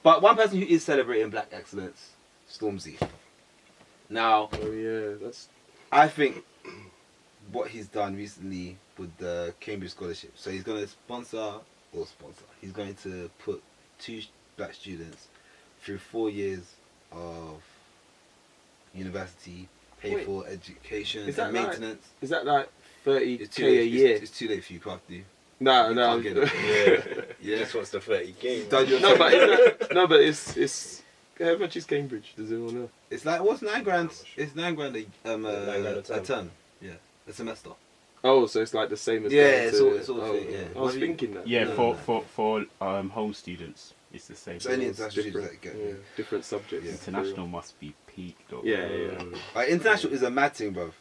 But one person who is celebrating black excellence, Stormzy. Now, I think what he's done recently with the Cambridge Scholarship. So he's going to he's going to put 2 black students through 4 years of university, pay for education and maintenance. Is that like 30k a year? It's too late for you, Craft, dude. No. Yeah. Just wants the 30k. But it's how much is Cambridge? Does anyone know? It's like what's £9 grand? It's £9 grand a term. Yeah, a semester. Oh, so it's like the same as it's all I was thinking that. Yeah, for home students, it's the same. So any international students that get different subjects. Yeah. International must be peak though. Yeah. Like, international is a mad thing, bro.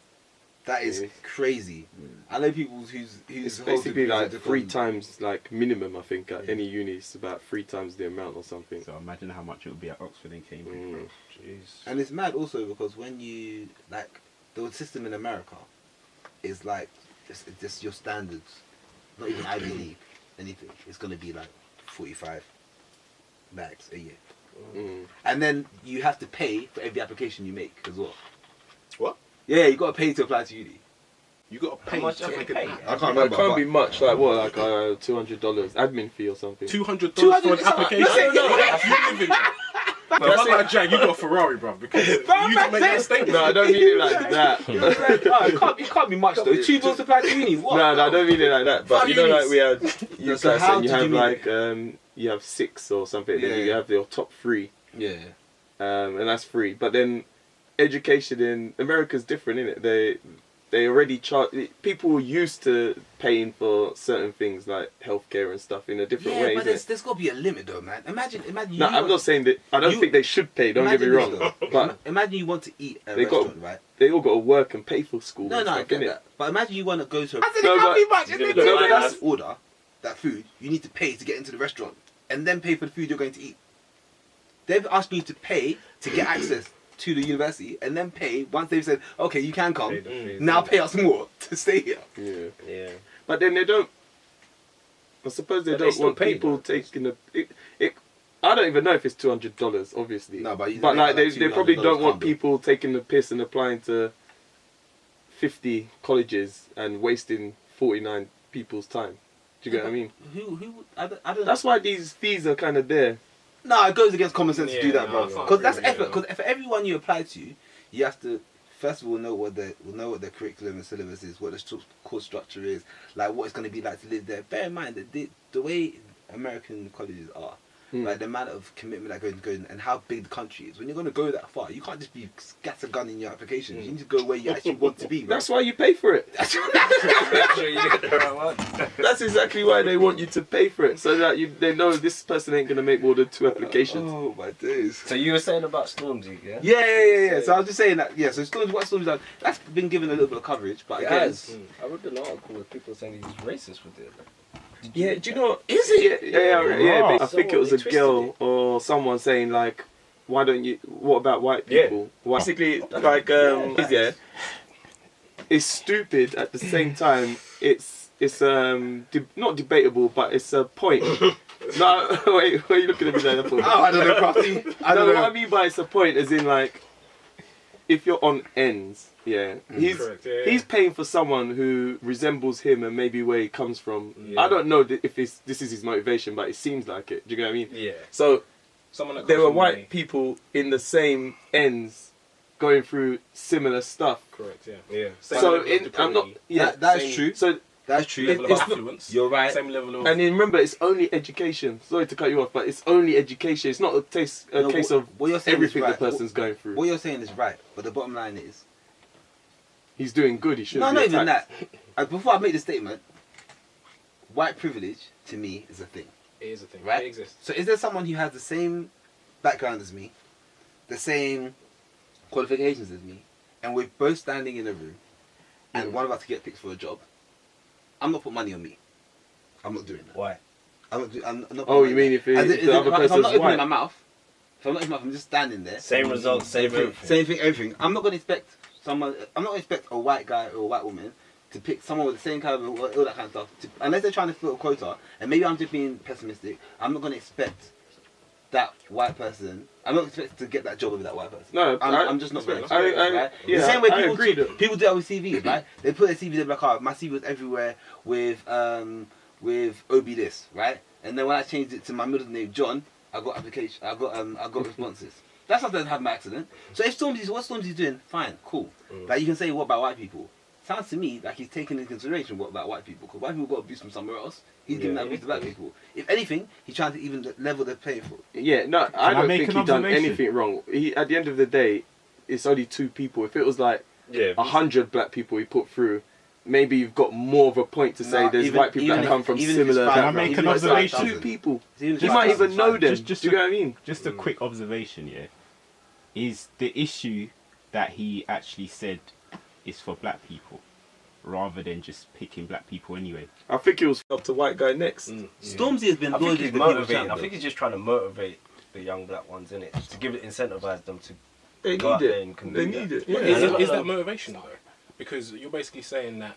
That is crazy. I know people who's it's basically like 3 times like minimum. I think at any uni it's about 3 times the amount or something. So imagine how much it would be at Oxford and Cambridge, bro. Jeez. And it's mad also because when you like the system in America is like just your standards, not even Ivy League, anything. It's gonna be like 45 bags a year, and then you have to pay for every application you make as well. What? Yeah, you got to pay to apply to uni. You got to pay to make pay? I can't remember. It can't be much. Like what? Like $200 admin fee or something. $200 for an application. You live in there. If I'm like Jack, you got a Ferrari, bro. Because you to make that statement. No, I don't mean it like that. It can't be much though. $2 to apply to uni. What? No, I don't mean it like that. But you know, like we had So how and you did have you mean like you have 6 or something. Then you have your top 3. Yeah. And that's free. But then education in America's different, isn't it? They already charge. People are used to paying for certain things like healthcare and stuff in a different way. Yeah, but there's got to be a limit though, man. Imagine. No, I'm not saying that. I don't think they should pay. Don't get me wrong. But imagine you want to eat at a restaurant, right? They all got to work and pay for school. No, I get that. But imagine you want to go to. Order that food. You need to pay to get into the restaurant, and then pay for the food you're going to eat. They've asked you to pay to get access to the university, and then pay once they've said, okay, you can come. Now pay us more to stay here. Yeah. But then they don't. I suppose they don't want people taking it. I don't even know if it's $200, obviously. No, but like they probably don't want people taking the piss and applying to 50 colleges and wasting 49 people's time. Do you get what I mean? I don't. That's why these fees are kind of there. No, it goes against common sense to do that, bro. Because that's effort. Because for everyone you apply to, you have to first of all know what the curriculum and syllabus is, what the course structure is, like what it's going to be like to live there. Bear in mind that the way American colleges are, like the amount of commitment that goes in, and how big the country is. When you're going to go that far, you can't just be scattergun in your applications. You need to go where you actually want to be. Bro. That's why you pay for it. Make sure you get the right one. That's exactly why they want you to pay for it, so that they know this person ain't gonna make more than 2 applications. Oh my days! So you were saying about Stormzy, yeah? Yeah. So I was just saying that. Yeah. So what Stormzy's done, that's been given a little bit of coverage, but again, I read an article with people saying he's racist with it. Yeah, do you know what? Is it? Yeah. I think it was a girl or someone saying like, why don't you? What about white people? Yeah. Basically, like, it's stupid at the same time. It's not debatable, but it's a point. No, wait, what are you looking at me there for? Oh, I don't know, Crafty. I don't know. What I mean by it's a point, as in like, if you're on ends, he's paying for someone who resembles him and maybe where he comes from. Yeah. I don't know if this is his motivation, but it seems like it. Do you get what I mean? Yeah. So there were white people in the same ends going through similar stuff. Correct. Yeah. So I'm not. Yeah, that's true. So that's true. Level of affluence. You're right. Same level of. And remember, it's only education. Sorry to cut you off, but it's only education. It's not a case of everything the person's going through. What you're saying is right, but the bottom line is, he's doing good. He should. No, not even that. Before I make the statement, white privilege to me is a thing. It is a thing. Right? It exists. So is there someone who has the same background as me, the same qualifications as me, and we're both standing in a room, and one of us get picked for a job? I'm not putting money on me. I'm not doing that. Why? I'm not. Oh, you mean if the other person's if I'm not opening white? my mouth, I'm just standing there. Same results, same everything. Same thing, everything. I'm not going to expect someone. I'm not going to expect a white guy or a white woman to pick someone with the same kind of all that kind of stuff. Unless they're trying to fill a quota, and maybe I'm just being pessimistic. I'm not going to expect that white person. I'm not expected to get that job with that white person. No, I'm just not going to. Right? Yeah, the same way people do that with CVs, right? They put their CV, they're like, oh, my CV was everywhere with OB this, right? And then when I changed it to my middle name, John, I got responses. That's not doesn't have my accident. So if what Stormzy's doing, fine, cool. Like you can say, what about white people? Sounds to me like he's taking into consideration what about white people, because white people got abuse from somewhere else. He's giving that abuse to black people. If anything, he's trying to even level the playing field. Yeah, no, I don't think he's done anything wrong. At the end of the day, it's only 2 people. If it was like 100 black people he put through, maybe you've got more of a point to say there's white people that come from similar backgrounds. Can I make an observation? 2 people. You might even know them. Do you know what I mean? Just a quick observation, yeah. Is the issue that he actually said is for black people, rather than just picking black people anyway? I think it was up to white guy next. Stormzy has been motivated. I think he's just trying to motivate the young black ones, innit? To incentivize them to go out there and They need it. Yeah. Is that motivation though? Because you're basically saying that,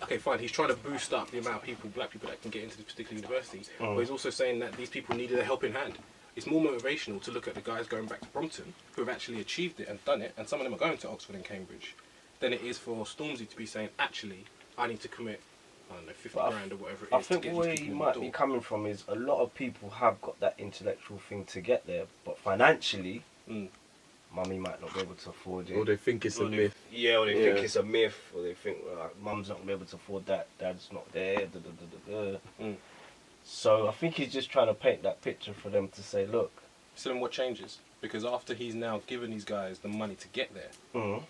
okay, fine, he's trying to boost up the amount of people, black people, that can get into this particular university, but he's also saying that these people needed a helping hand. It's more motivational to look at the guys going back to Brompton who have actually achieved it and done it, and some of them are going to Oxford and Cambridge, than it is for Stormzy to be saying, actually, I need to commit, I don't know, 50 grand or whatever it is. I think where you might be coming from is a lot of people have got that intellectual thing to get there, but financially, mummy might not be able to afford it. Or they think it's a myth. Yeah, or they think it's a myth, or they think mum's not going to be able to afford that, dad's not there, So I think he's just trying to paint that picture for them to say, look. So then what changes? Because after he's now given these guys the money to get there,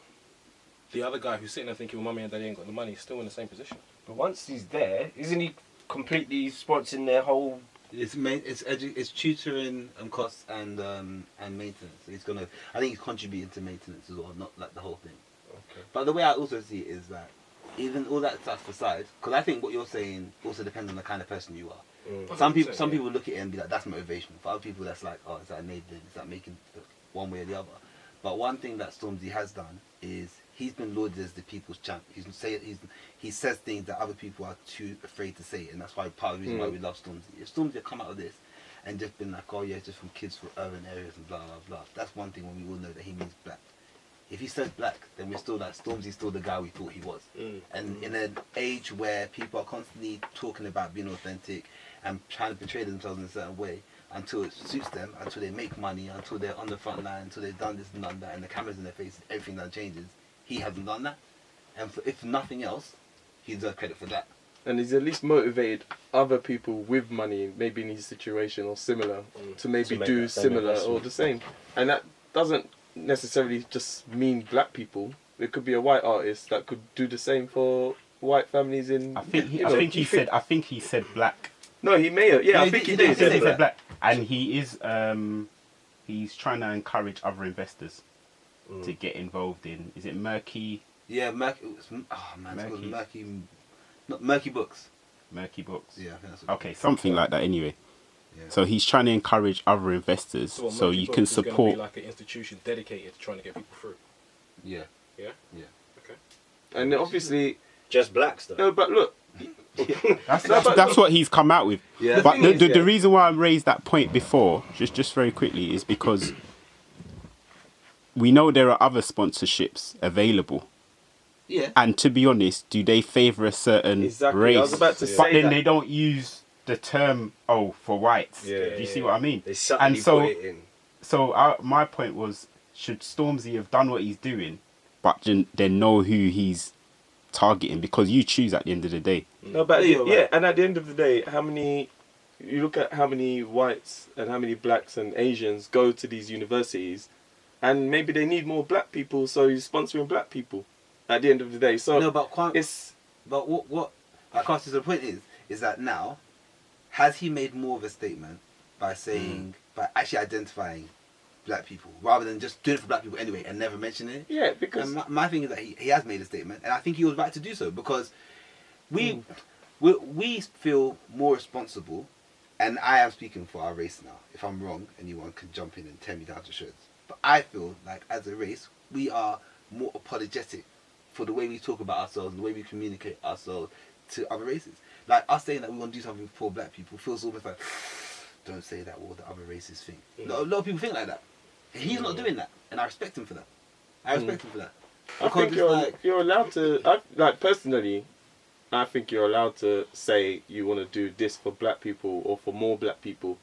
the other guy who's sitting there thinking, well, mummy and daddy ain't got the money, is still in the same position. But once he's there, isn't he completely sponsoring their whole... It's tutoring and costs and maintenance. I think he's contributing to maintenance as well, not like the whole thing. Okay. But the way I also see it is that even all that stuff aside, because I think what you're saying also depends on the kind of person you are. Some people look at it and be like, that's motivation. For other people, that's like, oh, is that enabling? Is that making one way or the other? But one thing that Stormzy has done is he's been lauded as the people's champ. He says things that other people are too afraid to say, and that's why part of the reason why we love Stormzy. If Stormzy had come out of this and just been like, oh yeah, it's just from kids from urban areas and blah blah blah, that's one thing when we all know that he means black. If he says black, then we're still like, Stormzy's still the guy we thought he was. And in an age where people are constantly talking about being authentic and trying to portray themselves in a certain way until it suits them, until they make money, until they're on the front line, until they've done this and done that, and the camera's in their face, everything that changes, he hasn't done that. And if nothing else, he deserves credit for that. And he's at least motivated other people with money, maybe in his situation or similar, to maybe do similar or the same. And that doesn't necessarily just mean black people. It could be a white artist that could do the same for white families in... I think he said black. No, he may have. Yeah, I think he did. He said black. And he is... he's trying to encourage other investors to get involved in... Is it Murky... Yeah, Murky... Oh, man, it's called Murky... Not Murky Books. Murky Books. Yeah, I think that's okay, something like that anyway. Yeah. So he's trying to encourage other investors so you can support... Is going to be like an institution dedicated to trying to get people through. Yeah. Yeah? Yeah. Okay. And obviously... Just blacks though. No, but look... That's what he's come out with. Yeah. But the reason why I raised that point before, just very quickly, is because we know there are other sponsorships available. Yeah. And to be honest, do they favour a certain race? I was about to say but then they don't use the term for whites. Yeah, do you see what I mean? They subtly put it in. So my point was, should Stormzy have done what he's doing, but then know who he's targeting? Because you choose at the end of the day. No, but yeah, and at the end of the day, you look at how many whites and how many blacks and Asians go to these universities, and maybe they need more black people, so he's sponsoring black people at the end of the day. So no, but what I can't see the point is that now, has he made more of a statement by saying, by actually identifying black people rather than just doing it for black people anyway and never mentioning it? Yeah, because my thing is that he has made a statement, and I think he was right to do so, because we feel more responsible, and I am speaking for our race now. If I'm wrong, anyone can jump in and tear me down to shreds. But I feel like as a race, we are more apologetic for the way we talk about ourselves and the way we communicate ourselves to other races. Like us saying that we want to do something for black people feels almost like don't say that what the other races think. A lot of people think like that. He's not doing that, and I respect him for that. I think you're allowed to. Personally, I think you're allowed to say you want to do this for black people or for more black people,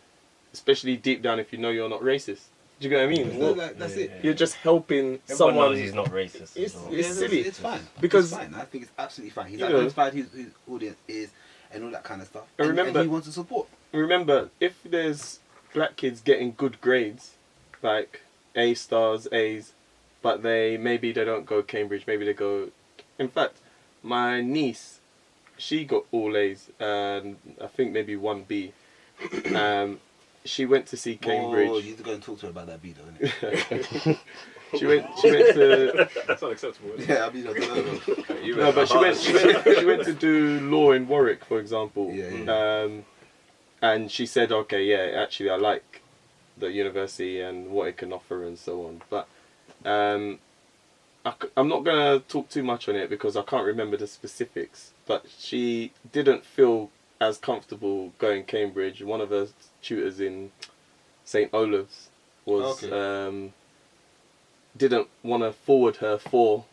especially deep down if you know you're not racist. Do you get what I mean? That's it. You're just helping Everyone someone. knows he's not racist. It's Yeah, silly. It's fine. Because it's fine. I think it's absolutely fine. He's you know, identified who his audience is and all that kind of stuff. And And remember- he wants to support. remember, if there's black kids getting good grades, like A stars, A's, but maybe they don't go Cambridge, maybe they go. In fact, my niece, she got all A's and I think maybe 1 B. She went to see Cambridge. Oh, you need to go and talk to her about that beat, though, innit? She went to. That's unacceptable. Isn't it? Yeah, I mean, I don't know. No, but she went to do law in Warwick, for example. Yeah. And she said, okay, yeah, actually, I like the university and what it can offer and so on. But I'm not gonna talk too much on it because I can't remember the specifics. But she didn't feel as comfortable going Cambridge. One of her tutors in St. Olave's was didn't want to forward her for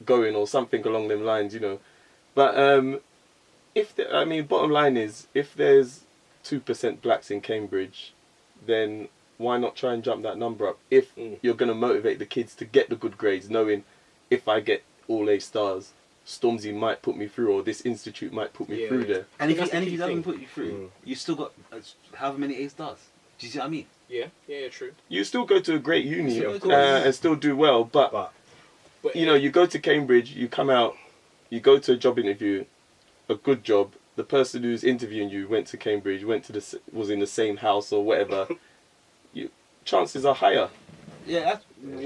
going or something along them lines, you know. But bottom line is, if there's 2% blacks in Cambridge, then why not try and jump that number up? If you're going to motivate the kids to get the good grades, knowing if I get all A stars, Stormzy might put me through, or this institute might put me through there. And if That's the he key doesn't thing. put you through, you still got however many A stars. Do you see what I mean? Yeah, true. You still go to a great uni Still go to and still do well, but you know, you go to Cambridge, you come out, you go to a job interview, a good job. The person who's interviewing you went to Cambridge, was in the same house or whatever. Chances are higher. Yeah,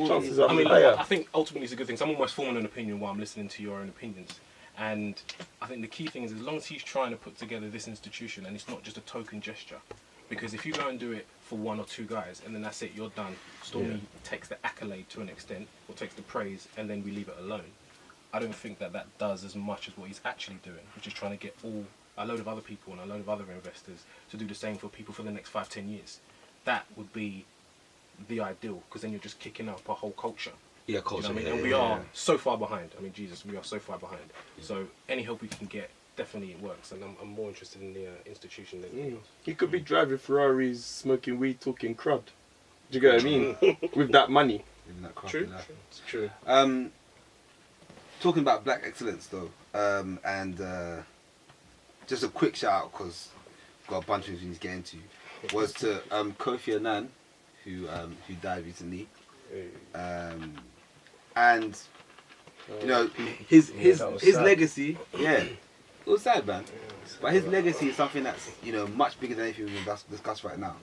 Chances are I mean, higher. I think ultimately it's a good thing. So I'm almost forming an opinion while I'm listening to your own opinions. And I think the key thing is, as long as he's trying to put together this institution, and it's not just a token gesture. Because if you go and do it for 1 or 2 guys, and then that's it, you're done. Stormy takes the accolade to an extent, or takes the praise, and then we leave it alone. I don't think that does as much as what he's actually doing, which is trying to get a load of other people and a load of other investors to do the same for people for the next 5-10 years. That would be the ideal, because then you're just kicking up a whole culture. Yeah, culture. You know what I mean? And we are so far behind. I mean, Jesus, we are so far behind. So any help we can get, definitely it works. And I'm more interested in the institution than anything else. He could be driving Ferraris, smoking weed, talking crud. Do you get what I mean? With that money. True. It's true. Talking about black excellence though, and just a quick shout out because I've got a bunch of things to get into, was to Kofi Annan, who died recently, and you know his legacy, it was sad, man. But his legacy is something that's, you know, much bigger than anything we've discussed right now.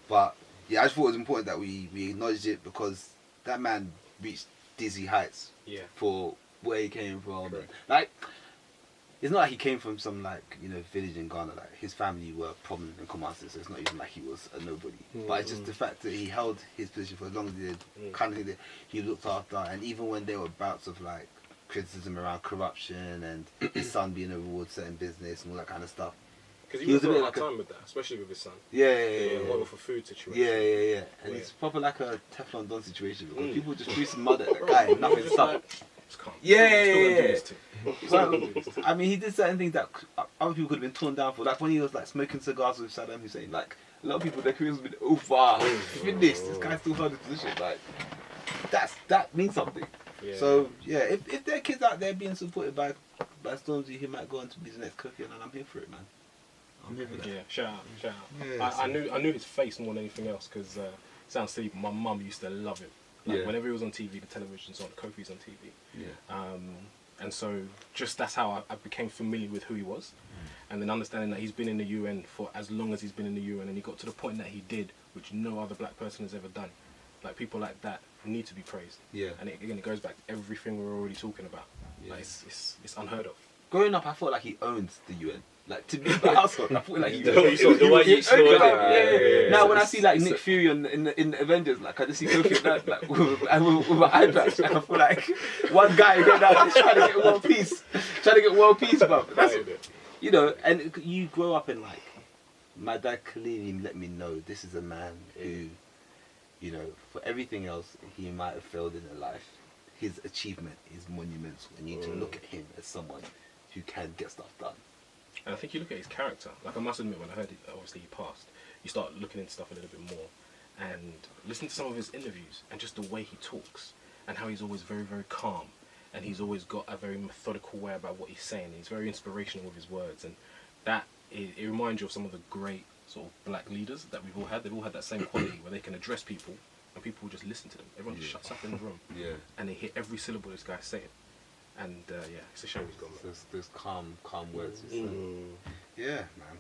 But yeah, I just thought it was important that we acknowledged it, because that man reached dizzy heights for where he came from. Correct. Like, it's not like he came from some, like, you know, village in Ghana. Like, his family were prominent in Kumasi, so it's not even like he was a nobody. But it's just the fact that he held his position for as long as he did, kind of thing that he looked after. And even when there were bouts of, like, criticism around corruption and his son being a reward certain business and all that kind of stuff. Because he was a bit like time with that, especially with his son. Yeah. Model for food situation. Yeah. And it's proper like a Teflon Don situation, because people just threw some mud at the guy and nothing stopped. Yeah. Well, I mean, he did certain things that other people could have been torn down for. Like when he was like smoking cigars with Saddam Hussein. Like a lot of people, their careers have been far finished. This guy still held his position. Like that means something. Yeah. So yeah, if there are kids out there being supported by Stormzy, he might go on to be the next Kofi Annan. I'm here for it, man. I'm here for that. Yeah, shout out. Yeah, I knew his face more than anything else, because it sounds silly, but my mum used to love him. Like, whenever he was on TV, the television's on, Kofi's on TV. Yeah. And so just that's how I became familiar with who he was. And then understanding that he's been in the UN for as long as he's been in the UN, and he got to the point that he did, which no other black person has ever done. Like, people like that need to be praised. Yeah. And it goes back to everything we're already talking about. Yeah. Like, it's unheard of. Growing up, I felt like he owned the UN. Like, to be in the household, I feel like he The way you saw it. Now when I see like Nick Fury in the Avengers, like I just see Kofi Annan like with an eye patch, and I feel like one guy going out there trying to get world peace, bro. That's, you know, and you grow up in like my dad clearly let me know this is a man who, you know, for everything else he might have failed in life, his achievement is monumental, and you need to look at him as someone who can get stuff done. And I think you look at his character. Like, I must admit, when I heard it, obviously he passed, you start looking into stuff a little bit more, and listen to some of his interviews, and just the way he talks, and how he's always very, very calm, and he's always got a very methodical way about what he's saying. He's very inspirational with his words, and that it reminds you of some of the great sort of black leaders that we've all had. They've all had that same quality where they can address people, and people will just listen to them. Everyone just shuts up in the room, and they hear every syllable this guy's saying. And yeah, it's a shame he's gone. There's calm words. Yeah, man.